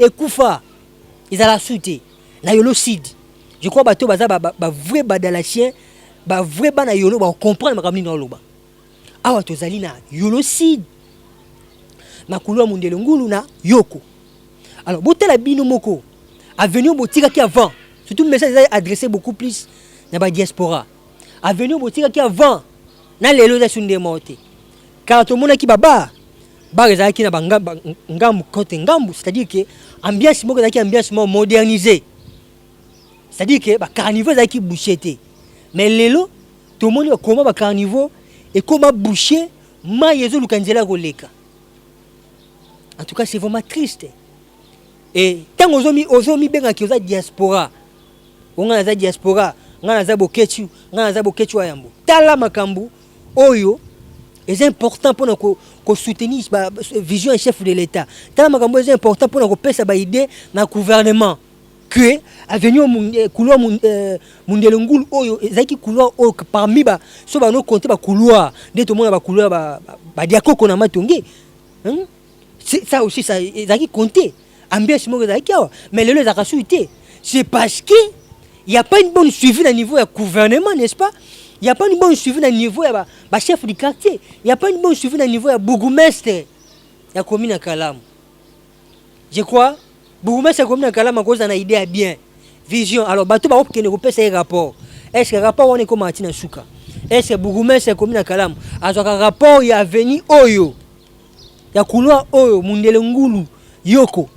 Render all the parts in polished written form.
ekufa ezala suite na yolo sid. Je crois bato baza ba vrai badalachien ba vrai bana yolo ba comprendre makamni na loba awa tozali na yolo sid na kulwa mundele ngulu na yoko. Alors botela bino moko avenir botika ki avant surtout le message est adressé beaucoup plus na ba diaspora avenir botika ki avant na lelo za sunde mote car to mona ki baba ba ezaki na ngambu côté ngambu, c'est-à-dire que ambiance moko ezaki ambiance modernisée, c'est-à-dire que ba carnivore ezaki boucheté mais lelo to moni comment ba carnivore et comment boucher ma yezo lukanzela koleka. En tout cas c'est vraiment triste. Et tant ozomi benga ki oza diaspora onga za diaspora ngana za bokechu ayambo tala makambu oyo est important pour nous soutenir la vision du chef de l'État. Tala makambu est important pour nous pesa ba idée na gouvernement que avenir couloir mundele ngulu oyo ezaki couloir o parmi ba so ba no compter ba couloir de tout monde ba couloir ba diakoko na matongi. Ça aussi ça ezaki compter ambiance mo ezaki awa mais le les akasuité c'est parce que il y a pas une bonne suivi au niveau du gouvernement, n'est-ce pas? Il n'y a pas une bonne suivi au niveau du chef du quartier. Il n'y a pas une bonne suivi au niveau du bourgmestre. Il y a commune à Kalam. Je crois, bourgmestre commune à Kalam, à cause d'une idée bien. Vision. Alors, bateau va obtenir un rapport. Est-ce que le rapport on est comme Martina Souka? Est-ce que bourgmestre commune à Kalam, à un rapport il y a venu Oyo, il y a couloir Oyo, Mundele Ngulu, Yoko.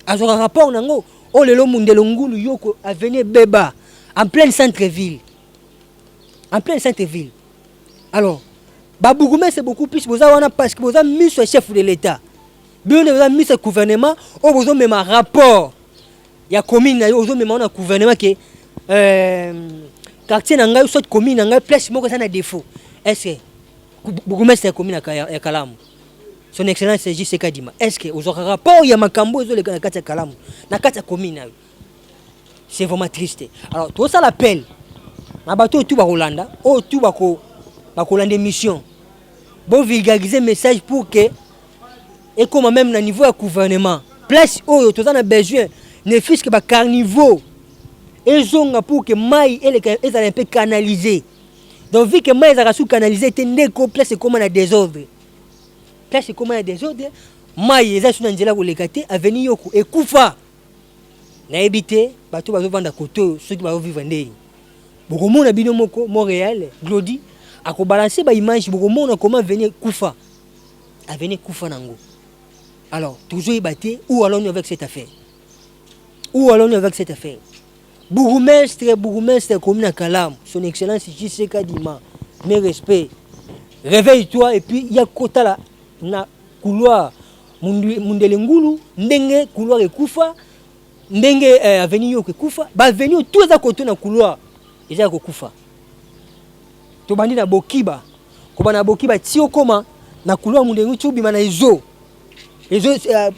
À un rapport nango, oh le Mundele Ngulu, Yoko, a venu Beba. En plein centre-ville. En plein centre-ville. Alors, Babougoumen c'est beaucoup plus. Vous avez parce que vous avez mis ce chef de l'État. Vous avez mis ce gouvernement. Vous avez même un rapport. Il y a commune, vous avez même un gouvernement qui quartier n'a soit commune n'a place moi ça n'a défaut. Est-ce que Babougoumen c'est commune à Kalam? Son excellence c'est J.C. Kadima. Est-ce que vous avez un rapport il y a Makambo les quartier Kalam na quartier commune? C'est vraiment triste. Alors, tout ça l'appelle. Ma bateau tout va Hollanda, oh tout va Hollande mission. Bon vulgariser message pour que et comme même au niveau du gouvernement, place oh tout ça a besoin ne fût-ce que ba carnivore et zonga pour que maï et un peu canalisé. Donc vu que maï a sous canalisé tende ko place comme un désordre. Place comme un désordre, maï eza sous nzela ko lekate avenir yoko et kufa. Na habité bato bazo vanda koto ceux qui bazo vivre ndé beaucoup monde bino moko Montréal Glody a ko balancer ba image beaucoup monde comment venir kufa a venir kufa nango. Alors toujours ibaté où allons-nous avec cette affaire? Où allons-nous avec cette affaire? Bourgmestre commune à Kalam, son excellence J.C. Kadima, mes respects, réveille-toi et puis il y a kota là na couloir mundele ngulu ndenge couloir et kufa ndenge avenir yo kufa ba avenir tout za koto na couloir eza ko kufa to bandi na bokiba ko bana bokiba tio koma na couloir mundenge tu bima na ezo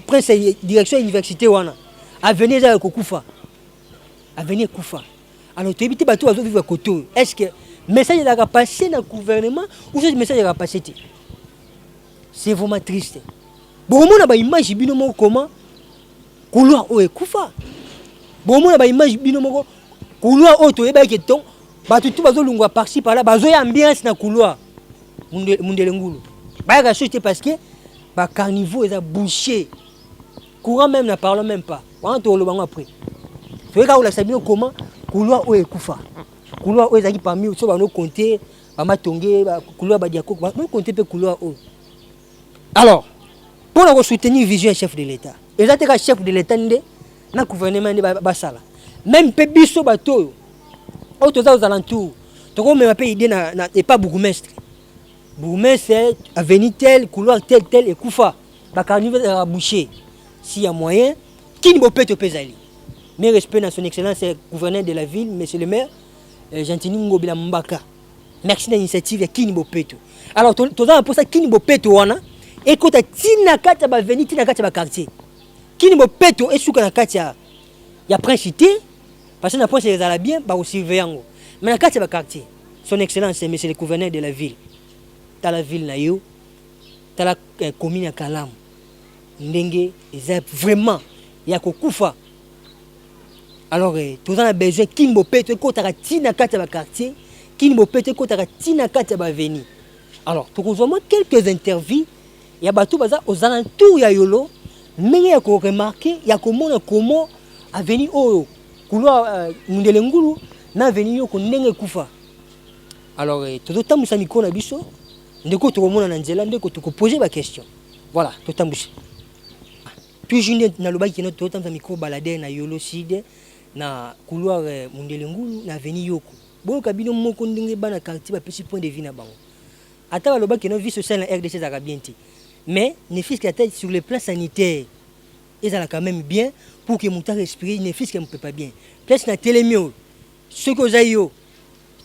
prince direction université wana avenir za ko kufa avenir kufa. Alors tu éviter bato azo vivre koto. Est-ce que message la passer na gouvernement ou ce message la passer? C'est vraiment triste. Bon on a ba image bino mo comment couloir o ekufa. Bon on a ba image bino moko couloir o to eba ke ton bato tu bazo lungwa par-ci par là bazo ya ambiance na couloir mundele ngulu. Ba ga chose parce que ba carnivore est bouché. Courant même na parle même pas. On to lo bango après. Tu regardes la sabino comment couloir o ekufa. Couloir o ezaki parmi so ba no compter ba matonge ba couloir ba diako ba no compter pe couloir o. Alors pour nous soutenir vision chef de l'État. Exactement chef de l'État ndé na gouvernement ndé basala. Même pe biso bato au toza aux alentours. To ko même pe idée na et pas bourgmestre. Bourgmestre avenue tel couloir tel et kufa. Ba carnival à boucher. S'il y a moyen, qui ne peut te peser. Mes respects à son excellence gouverneur de la ville, monsieur le maire, Gentini Ngobila Mbaka. Merci de l'initiative qui ne peut te. Alors toza pour ça qui ne peut te wana. Écoute, tina kata ba veni tina kata ba quartier. Kini mo peto esuka na kata ya principauté parce que na pense les arabiens ba surveillant. Mais na kata ba quartier. Son excellence monsieur le gouverneur de la ville. Dans la ville na yo, dans la commune à Kalam. Ndenge eza vraiment ya kokufa. Alors tous on a besoin kin bopeto ko takatina kati ba quartier, kin bopeto ko takatina kati ba avenue. Alors pour vraiment quelques interviews, il y a bateau baza aux alentours ya yolo, mais ya ko remarquer ya komona comment avenue oyo couloir mundele ngulu na avenue yo ko ndenge kufa. Alors tozotambusa mikolo na biso ndeko tokomona na nzela ndeko tokoposer ba question. Voilà, totambusa. Puis je na lobaki no totambusa mikolo balader na yolo side na couloir mundele ngulu na avenue yoko. Bon kabino moko ndenge bana quartier ba petit point de vue na bango. Ata ba lobaki no vie sociale na RDC za bien ti. Mais ne fils que tête sur le plan sanitaire. Ils ont quand même bien pour que mon temps respire, ne fils que me peut pas bien. Place na télémio. Ce que zayo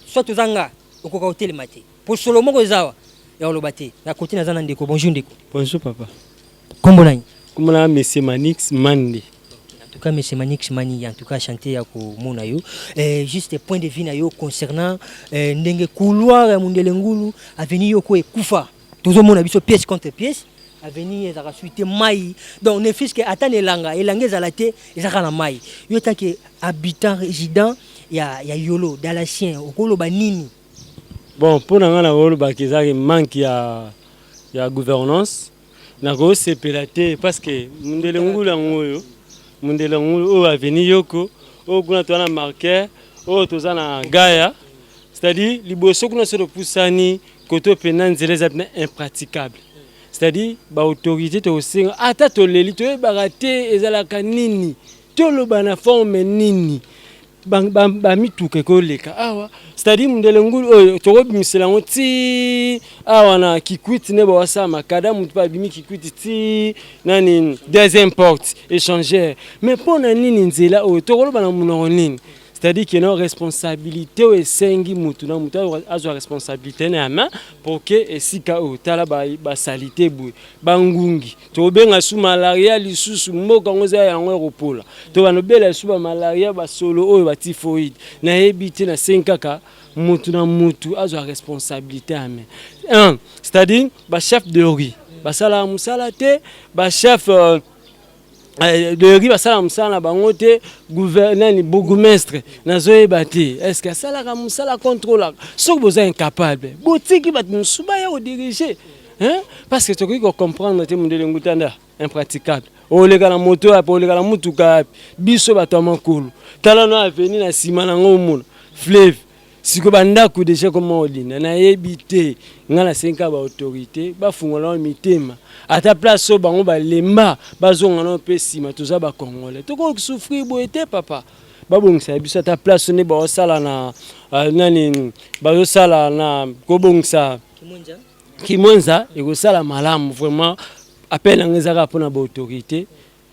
soit aux anga au côté le matin. Pour Solomon Gozawa ya olobate. Na côté na zana ndeko. Bonjour ndeko. Bonjour papa. Kombo nani? Kombo na monsieur Manix Mandi. En tout cas monsieur Manix Mani en tout cas chanter ya ko mona yo. Juste point de vue na yo concernant ndenge couloir ya mundele ngulu avenue yo ko ekufa. Tozo mona biso pièce contre pièce. Avenue ezaka suite mai. Donc ne fils que atane langa elanga ezalate ezaka na mai. Yo take habitant résident ya yolo dalasien okolo banini. Bon pour nga na rôle ba kezaki manque ya gouvernance na ko sepelate parce que mundele ngula ngoyo mundele ngulu o avenue yoko o kuna to na marqueur o to na gaya c'est-à-dire liboso kuna se repoussani koto penanzele zapna impraticable. C'est-à-dire ba autorité to singa ata to leli to barate ezalaka nini to lobana forme nini ba mituke ko leka awa c'est-à-dire mundele ngulu oyo to bimisela ngoti awa na kikwiti ne ba wasa makada mutu ba bimi kikwiti ti nani des imports échangeurs mais pona nini nzela oyo to lobana muno nini. C'est-à-dire qu'il y a une responsabilité et sengi mutu na mutu a une responsabilité na main pour que esika o tala ba salité boy bangungi to benga sous malaria lisusu mboka ngoza yango ropola to banobela sous malaria ba solo o ba typhoïde na ebité na senkaka mutu na mutu a une responsabilité à main. Un, c'est-à-dire ba chef de riz ba sala musalate ba chef de riba sala musala bangote gouverneur ni bourgmestre nazoye bati est-ce que sala ka musala contrôle so boza incapable botiki bat musuba ya diriger hein parce que tu ko comprendre te mundele ngutanda impraticable o le kana moto apo le kana mutuka biso batama kulu tala no avenir na sima na ngomuna fleuve siko bandako déjà comment odina na yebité ngana senka ba autorité ba fungola mitema ata place so bango ba lemba bazonga no pesima toza ba congolais to ko souffrir boete papa babongisa biso ata place ne ba osala na nani ba osala na ko bongisa kimonza e ko sala malamu vraiment appel ngezaka pona ba autorité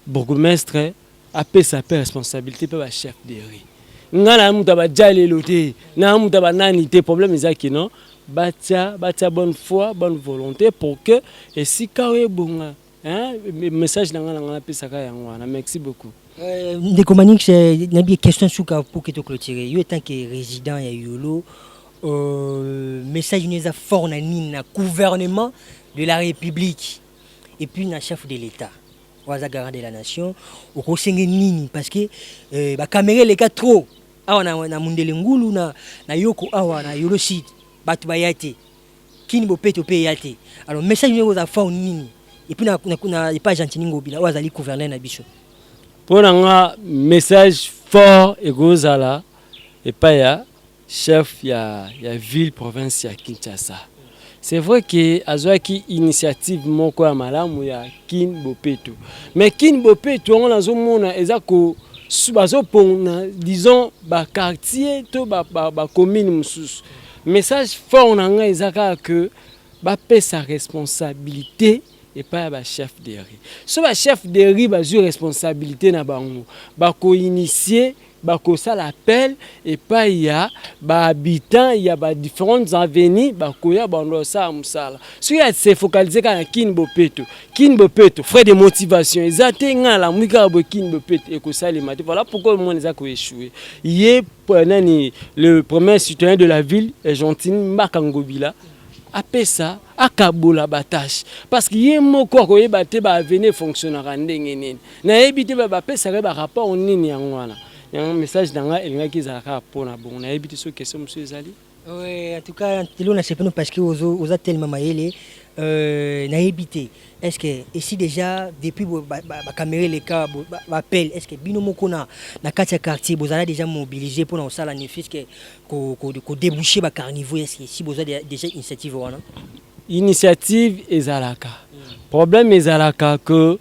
bourgmestre appel sa responsabilité pe ba chef de riz ngana muta ba jalelo te na muta ba nani te problème ezaki non batia bonne foi bonne volonté pour que et si kawe bonga hein message na ngana pesaka yango na merci beaucoup ndeko Manix na bien question suka pour que to clôturer yo tant que résident ya yolo message neza fort na nini na gouvernement de la République et puis na chef de l'État waza garant de la nation au kosenge nini parce que ba caméra les cas trop awa na mundele ngulu na yoko awa na yolo site batu bayate kini bopeto pe yate alors message ngo za fa nini et puis na pas gentil ngo bila waza li gouverneur na biso pour nga message fort et gozala et pas ya chef ya ville province ya Kinshasa. C'est vrai que azwaki initiative moko ya malamu ya kin bopeto mais kin bopeto on azomona ezako bazo pona disons ba quartier to ba commune mususu message fort nanga ezaka que ba paie sa responsabilité et pas ba chef de riz so ba chef de riz ba ju responsabilité na bango ba ko initier bako ça l'appel et pas il y a ba habitants il y a ba différentes avenues bako ya bando ça musala so ya se focaliser kana kin bopeto frais de motivation ezate ngala mwika bo kin bopeto et ko ça les matin voilà pourquoi le monde les a ko échoué nani le premier citoyen de la ville est gentil Makangobila apesa akabola batache parce que ye moko akoyeba te bavenir fonctionnera ndenge nini nayebi te bapesaka barapport nini yango wana yango message na ngai elingaki ezalaka mpona bongo nayebi te so question mosusu ezali. Oui, en tout cas, tellement na sepeno parce que aux a tellement maïlé na évité. Est-ce que ici déjà depuis ba caméra les cas appel est-ce que bino moko na katia quartier vous avez déjà mobilisé pour na sala néfice que ko déboucher ba carnivore est-ce que si vous avez déjà initiative wana initiative ezalaka problème ezalaka que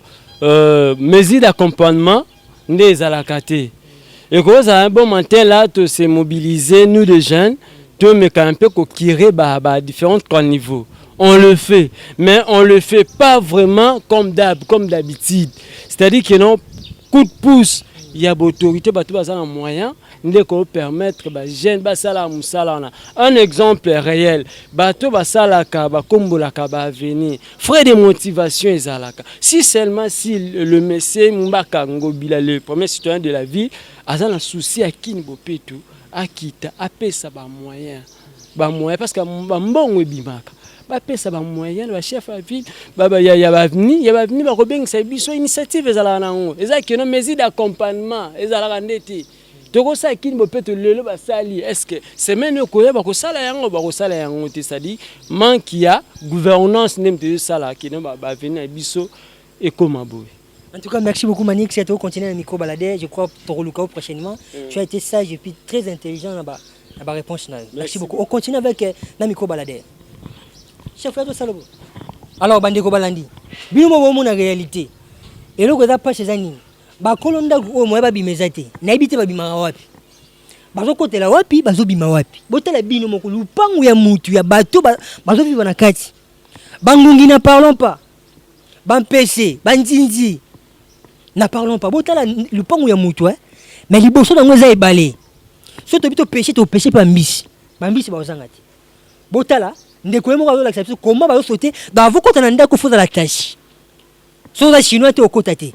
mesure d'accompagnement nde ezalaka te et que ça un bon matin là de se mobiliser nous les jeunes de me un peu coquiller différents niveaux. On le fait, mais on le fait pas vraiment comme d'habitude. C'est-à-dire que non, coup de pouce, il y a l'autorité, bah tout ça un moyen, de permettre bah jeunes bah ça là musala. Un exemple réel, bah tout bah ça là bah comme la bah venir. Frais de motivation ezalaka. Si seulement si le monsieur Mbaka Ngobila le premier citoyen de la ville a un souci à qui n'bopetu. Akita apesa ba moyen parce que mbongo ebimaka bapesa ba moyen ba chef à ville ya ba venir ba kobengisa biso initiative ezala nango ezaki no mesure d'accompagnement ezala ndeti toko sa kini bopeto lelo basali est-ce que semaine okoya ba kosala yango te sadi manque ya gouvernance nemte sala kino ba venir biso ekoma boye. En tout cas, merci beaucoup Manik, c'est à toi de continuer le micro balader. Je crois que tu auras le cas prochainement. Tu as été sage et puis très intelligent dans la réponse. Merci beaucoup. On continue avec le micro balader. Chef, alors, Bandeko Balandi, bino mo na réalité. Et là, quand pas chez Anine, ba kolonda o mo ba bimezate. Na ibite ba bimara wapi. Bazo kotela wapi, bazo bima wapi. Botela bino moko lupangu ya mutu ya bato bazo vivre na kati. Bangungi na parlons pas. Ban PC, bandinzi. Na parlons pas. Botala le pangu ya mutu mais liboso na ngoza ebale. So to bito péché pa mbisi. Ba mbisi ba ozangati. Botala ndeko yemo ka l'accepter comment ba sauter dans vous kota na ndako foza la tâche. So za chinois te okota te.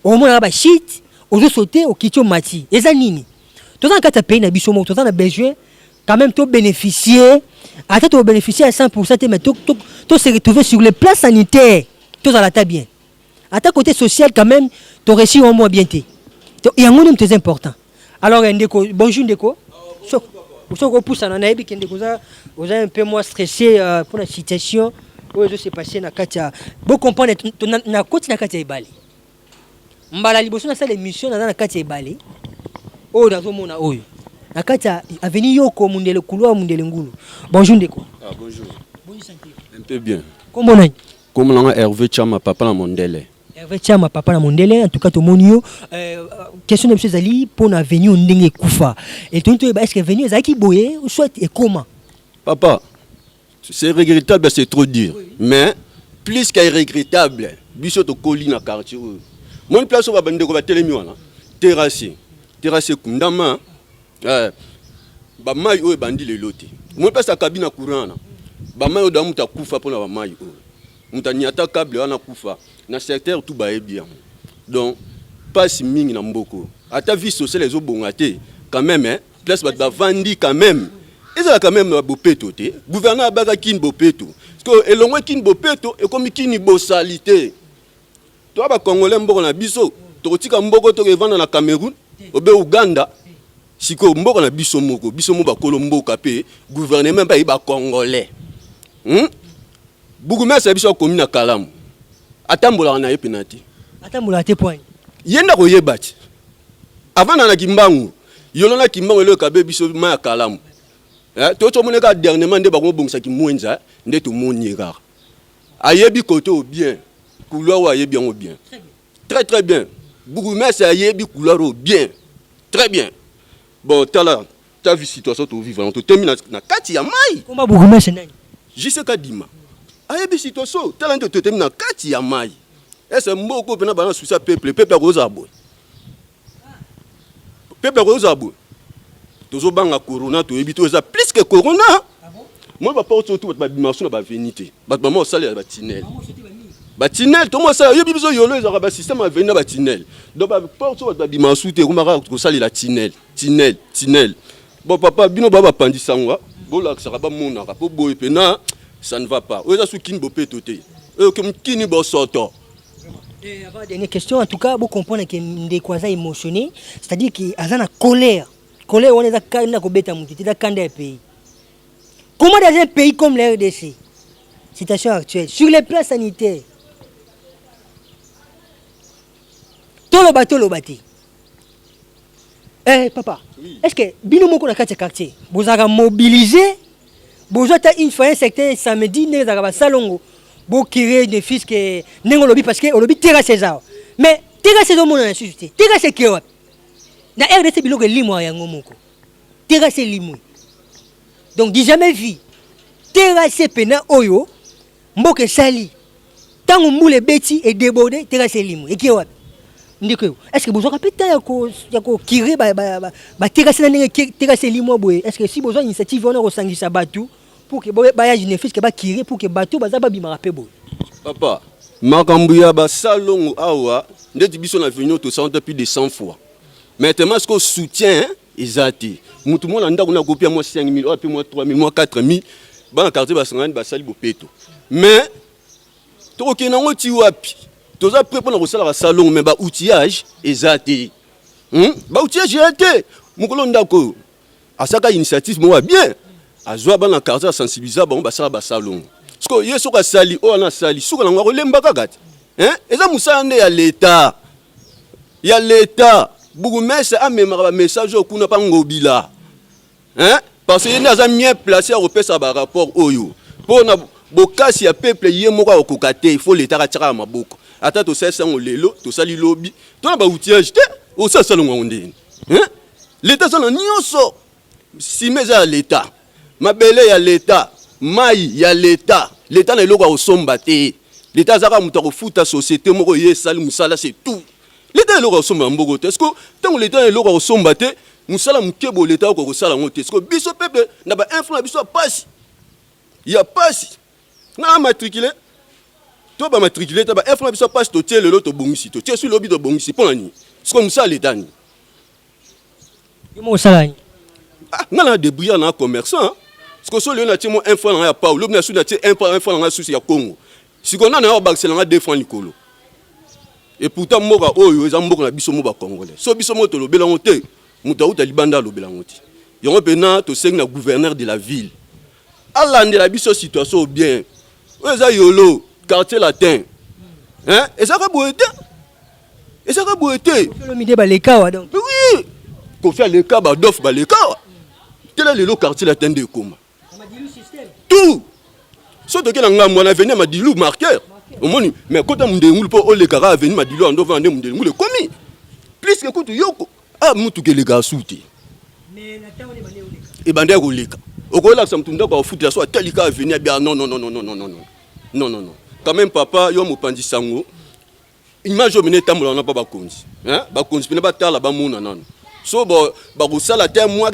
Au moins ba shit, ozo sauter au kitio mati. Eza nini? Tout en kata pays na biso mo, tout en a besoin quand même to bénéficier. Attends to bénéficier à 100% mais to se retrouver sur les plans sanitaires. Tout ça la ta bien. À ta côté social quand même, tu réussi au moins bien té. Il y a un monde très important. Alors Ndeko, bonjour Ndeko. Vous pousse en anaïbi que Ndeko vous un peu moins stressé pour la situation où je s'est passé na katia. Vous comprenez na côté na katia ibali. Mbala liboso na salle émission na katia ibali. Oh dans mona oyo. Na katia avenue Yoko Mundele couloir Mundele Ngulu. Bonjour Ndeko. Ah bonjour. Bonjour santé. Un peu bien. Comment on a? Comme on a Hervé Chama papa na Mondele. Hervé Chama papa na Mondele en tout cas to monio question de monsieur Zali pour na venir ndenge kufa. Et tout est-ce que venir Zaki boye ou soit et comment? Papa, c'est regrettable, c'est trop dur. Oui. Mais plus qu'irregrettable, biso to koli na quartier. Mon place va bande ko ba telemi wana. Terrasse kundama ba mai o bandi le loti. Mon place kabina courant. Ba mai o da muta kufa pour na ba mai o. Muta nyata câble wana kufa. Na secteur tout ba bien. Donc pas si mingi na mboko. Ata vie sociale les obongate quand même hein. Place ba vandi quand même. Ils ont quand même bopeto te. Gouverneur baga kin bopeto. Parce que elongwe kin bopeto et comme kin bosalité. Toi ba congolais mboko na biso, to tika mboko to vendre na Cameroun, obe Uganda. Siko mboko na biso moko ba kolomboka pe gouvernement ba iba congolais. Buguma sa biso commune na Kalamu. Atambola na yepenati. Atambola te point. Yenda ko yebati. Avant na kimbangu, yolona kimbangu le kabe biso ma Kalamu. Toto moneka dernièrement nde bango bongisa ki mwenza nde to moniera. Ayebi koto bien. Couloir wa yebi yango bien. Très très bien. Buguma sa ayebi couloir bien. Très bien. Bon tala ta vie situation to vivre to termine na kati ya mai. Comment Buguma c'est nani? Jiseka Dima. Ayebi situation tala to termine na kati ya mai. Est-ce mboko pena bana susa peuple rozabo. Peuple rozabo. Tozo banga corona to ebito za plus que corona. Ah bon? Moi ba porte tout ba dimension ba venité. Ba maman sale ba tinel. Ba tinel to mo sa yebi biso yolo za ba système a venir ba tinel. Donc ba porte ba dimension te ko ko sale la tinel. Tinel. Bon papa bino ba pandisangwa. Bo la sera ba mona ka po boy pena ça ne va pas. Oza sou kin bo petote. Comme kini bo soto. Et avant dernière question, en tout cas, vous comprenez que Ndekwaza est émotionné, c'est-à-dire qu'il a une colère. Colère, on est dans le pays. Comment dans un pays comme la RDC, situation actuelle, sur les plans sanitaires, tout le bateau. Eh, papa, oui. Est-ce que Bino Moko na quartier, vous avez mobilisé, vous avez une fois un secteur samedi, vous avez salongo. Bon créer des fils que n'engo lobby parce que lobby terrasse César mais terrasse do mona suscité terrasse que wa na RDC biloko limo ya ngomoko terrasse limo donc di jamais vu terrasse pena oyo mboke sali tango mbule beti et débordé terrasse limo et que wa ndiko est-ce que besoin kapita ya ko kire ba terrasse na ndenge terrasse limo boye est-ce que si besoin initiative on a sangisa batu pour que voyage ne fils que ba kiri pour que bateau baza ba bima rapé bo papa makambuya ba salon awa ndeti biso na venir to 100 plus de 100 fois maintenant ce qu'on soutient ezati mutu mona ndako na kopia moi 5000 puis moi 3000 moi 4000 ba quartier ba sangani ba sali bopeto mais to ke na ngoti wapi to za prêt pour na kosala ba salon mais ba outillage ezati ba outillage ezati mukolo ndako asaka initiative moi bien azwa bana quartier sensibiliser bon basala basalongo parce que yeso ka sali o na sali suka na ngako lemba kakati eza musala nde ya l'état bourgmestre amemaka ba message okuna pa ngobila parce que yena za bien placé à repesa ba rapport oyo pona bokasi ya peuple ye moko akoka te il faut l'état ka maboko ata to sesa ngolelo to sali lobby to na ba outillage te o sa salongo ndeni l'état ça na nyonso si meza l'état mabele ya l'état mai ya l'état l'état na eloko osomba te l'état zaka muta ko futa société moko ye sali musala c'est tout l'état eloko osomba mboko te est-ce que tant l'état eloko osomba te musala mukebo l'état ko sala ngote est-ce que biso peuple na ba influence biso passe ya passe na matriculer to ba matriculer ta ba influence biso passe to tiele lo to bongisi to tie sur lobby to bongisi pona ni est-ce que musala l'état ni yo musala ni ngana débrouiller na commerçant parce que so le na tie mo un franc ya pa lo na su na tie un franc na susi ya Congo si qu'on a na baxela na 2 francs likolo et pourtant moka oyo eza mboka na biso mo ba congolais so biso mo to lobela ngote muta uta libanda lobela ngoti yongo pena to seng na gouverneur de la ville alande la biso situation bien eza yolo quartier latin eza ka boete le mide ba lekawa donc oui ko faire le cas ba dof ba lekawa tel le quartier latin de Koma tout so to kena ngam wana venir madilu marqueur omoni mais kota mundengulu po ole kara venir madilu ando vande mundengulu komi plus que kutu yoko mutu ke le gasuti mais na tawo ne bande oleka e bande ko leka okola sa mutunda ko futi so telika venir bien non quand même papa yo mopandi sango image o mene tambola na pa ba konzi ba konzi pena ba tala ba mona nano so ba ko sala te moi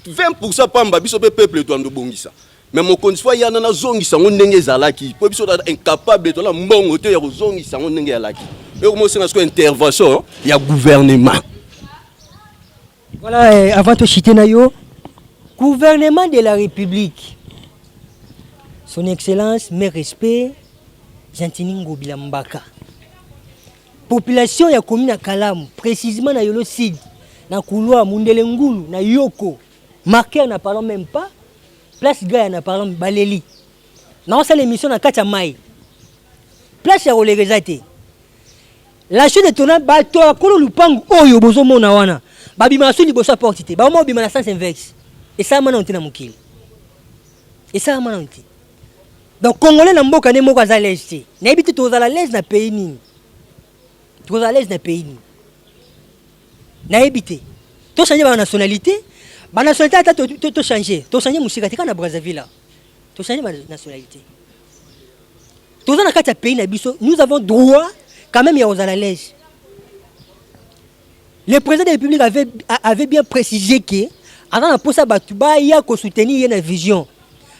20% pamba biso peuple to ando bongisa mais mon konzi fois yana na zongi sango ndenge ezalaki po biso incapable to la mbongo te ya ko zongi sango ndenge ezalaki et comment c'est une intervention ya gouvernement voilà avant de citer nayo gouvernement de la République son excellence mes respects Gentini Ngobila Mbaka population ya commune ya Kalamu précisément na Yolo Sud na couloir Mundele Ngulu na Yoko marqueur n'a parlons même pas place gars n'a parlons Baleli na on l'émission na Katia Mai place ya Olegezate la chose de tourner bato akolo lupangu oyo bozo mona wana babima suli boso portité ba mo bima na sens inverse et ça mana ontina mukili et ça mana onti donc congolais na mboka ne moko za leste na ebiti to za la leste na pays nini to za leste na pays nini na ebiti to changer ba nationalité ata to changer musika tika na Brazzaville to changer ba nationalité to za na kati ya pays na biso nous avons droit quand même ya aux leste. Le président de la République avait bien précisé que avant la posa batuba ya ko soutenir une vision.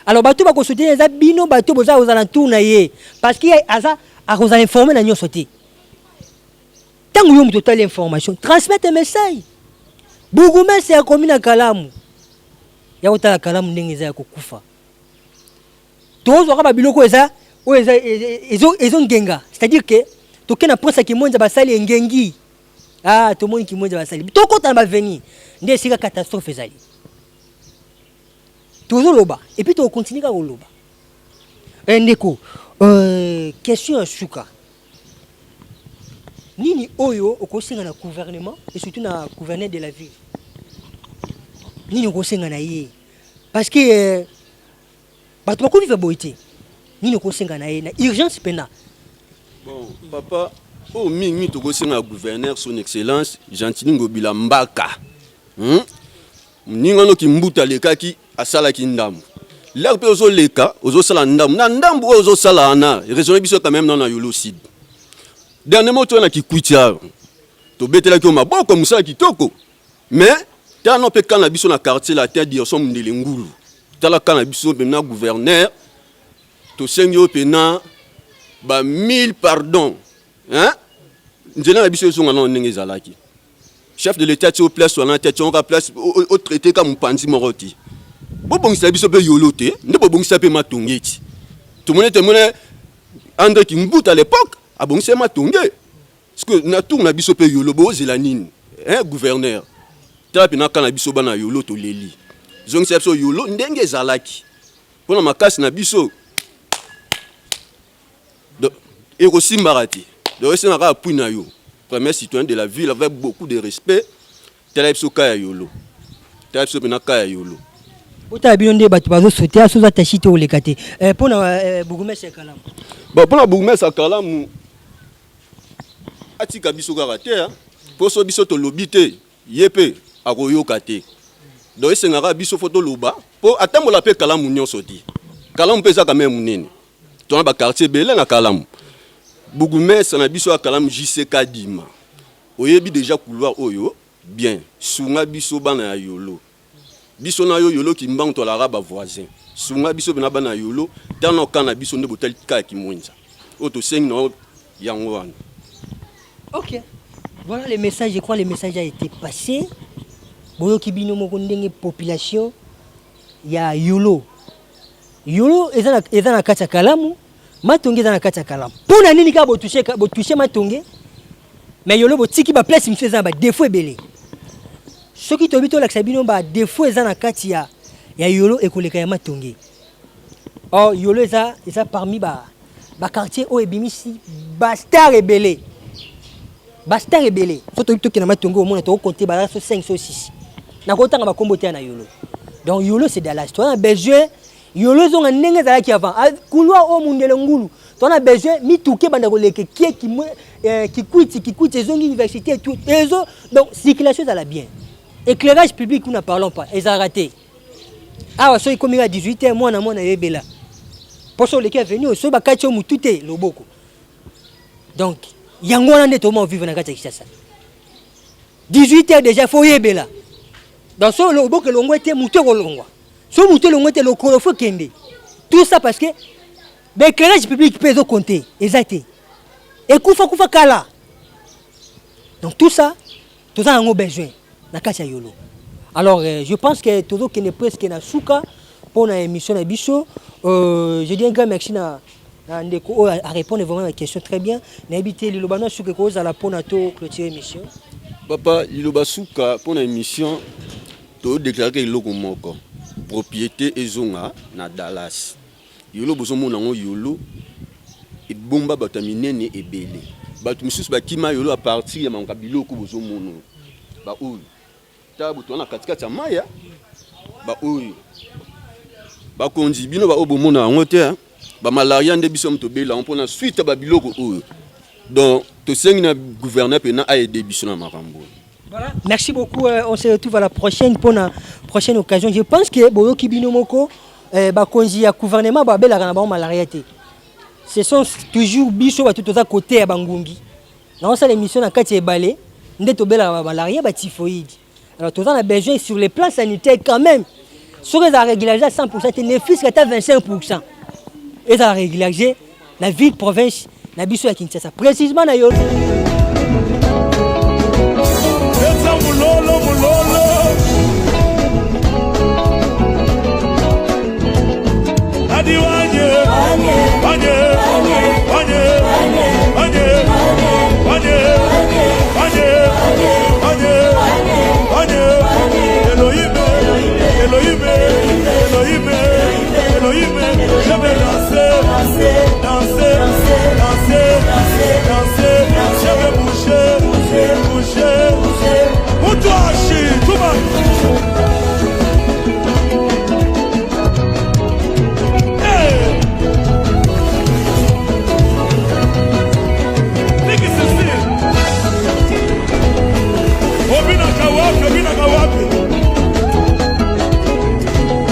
Alors batuba ko soutenir za bino batu boza aux alentours na ye parce qu'il aza a vous informer na nyo sauter. Tant que vous total information, transmettre un message. Bougoumen c'est a commune à Kalamu. Ya otala Kalamu ndenge za ko kufa. tous aura biloko eza o eza ezo ngenga, c'est-à-dire que toke na prince ki monza basali ngengi. Ah, tout le monde qui monza basali. To kota na venir. Ndé sika catastrophe ezali. Toujours loba et puis to continue ka loba. Ndeko question à suka. Nini oyo okosenga na gouvernement et surtout na gouverneur de la ville. Nini okosenga na ye parce que bato bakoli fa boité. Nini okosenga na ye na urgence pena. Bon, papa, oh mingi tokosenga gouverneur son excellence Gentili Ngobila Mbaka. Ningano ki mbuta lekaki asala ki ndambu. Là pe ozo leka, ozo sala ndambu. Na ndambu ozo sala ana, raisonner biso quand même na yolo sid. Dernièrement tu na ki kwitia. To betela ki o maboko musala kitoko. Mais tano pe kana biso na quartier la terre direction Mundele Ngulu. Tala kana biso pe na gouverneur to sengi o pena ba 1000 pardon. Hein? Njena na biso zonga na ndenge zalaki. Chef de l'état au place sur la tête on va place au traité comme panzi moroti. Bo bongisa biso pe yolote, ne bo bongisa pe matongeti. Tout le monde était monnaie André Kimbuta à l'époque, a bongisa matongé. Parce que na tour na biso pe yolobo zelanine, hein gouverneur. Tala pe na kana biso bana yoloto leli. Zongisa biso yolo ndenge zalaki. Pona makasi na biso. Donc et aussi marati. Donc c'est un appui na yo. Premier citoyen de la ville avec beaucoup de respect. Telebso kaya yolo. Telebso pena kaya yolo. Ota bionde batu bazo sauter asoza tachite o lekate. Pona Bougumès Kalamu. Bon pona Bougumès Kalamu. Atika biso karaté poso biso to lobité yepé akoyo kate. Donc esengara biso photo loba po atambola pe Kalamu nyonso ti. Kalamu pesa quand même munene. Tona ba quartier belé na Kalamu. Bougumès na biso a Kalamu JCK Dima. Oyebi déjà couloir oyo bien. Sunga biso bana yolo. Biso na yolo ki mbang to la raba voisin. Sunga biso bana bana yolo tano kana biso nde botel ka ki mwinza. Oto seng no yango wana. OK. Voilà le message, je crois le message a été passé. Boyo kibino moko ndenge population ya yolo. Yolo eza na kati ya Kalamu. Matonge eza na kati ya Kalamu. Pona nini ka bo toucher matonge? Mais yolo bo tiki ba place monsieur eza ba défaut ebele. Soki to bito lakisa bino ba défaut eza na kati ya yolo ekoleka ya matonge. Oh yolo eza parmi ba quartier o ebimisi ba star ebele. Ba star ebele. Foto bito kina matonge au moins to compter ba 5 so 6. Na kotanga ba kombote na yolo. Donc yolo c'est dans la histoire. On a besoin yolo zonga ndenge zalaki avant. Couloir au Mundele Ngulu. On a besoin mi touké banda koleke qui quitte zongi université et tout. Donc circulation ça la bien. Éclairage public nous n'en parlons pas. Ils ont raté. Ah so comme à 18h moi na yebela. Pour ça les qui est venu so ba kacho mutute loboko. Donc yango na ndeto mo vivre na kati Kinshasa. 18h déjà faut yebela. Dans so loboko longo était muté kolongwa. So muté longo était lokolo faut kende. Tout ça parce que l'éclairage public peut compter. Exact. Et kufa kala. Donc tout ça a un besoin. Yolo. Alors je pense que tout le monde est presque na souka pour la émission na biso. Je dis un grand merci à répondre vraiment à la question très bien. N'habitez l'ilobano souka cause à la ponato clôturer émission. Papa iloba souka pour l'émission to déclarer iloko moko propriété ezonga na Dallas. Yolo bozomo nango yolo et bomba bataminene ebele. Batu mususu bakima yolo à partir ya mangabiloko bozomo no. Ba oyo tabu tona katikati ya maya ba oyo ba konzi bino ba obomona ngo te ba malaria nde biso mtobela mpona suite ba biloko oyo donc to sengi na gouverneur pena a aider biso na makambo. Voilà, merci beaucoup, on se retrouve à la prochaine pour la prochaine occasion. Je pense que boyo kibino moko ba konzi ya gouvernement ba bela kana ba malaria te. Ce sont toujours biso ba tout à côté ya bangungi. Na ça l'émission na kati ebale nde to bela ba malaria ba typhoïde. Alors, tout ça, on a besoin sur les plans sanitaires quand même. Sur les régulariser à 100%, c'est ne fût qu'à 25%. Et ça a régularisé la ville, province, la Bissau à Kinshasa. Précisément,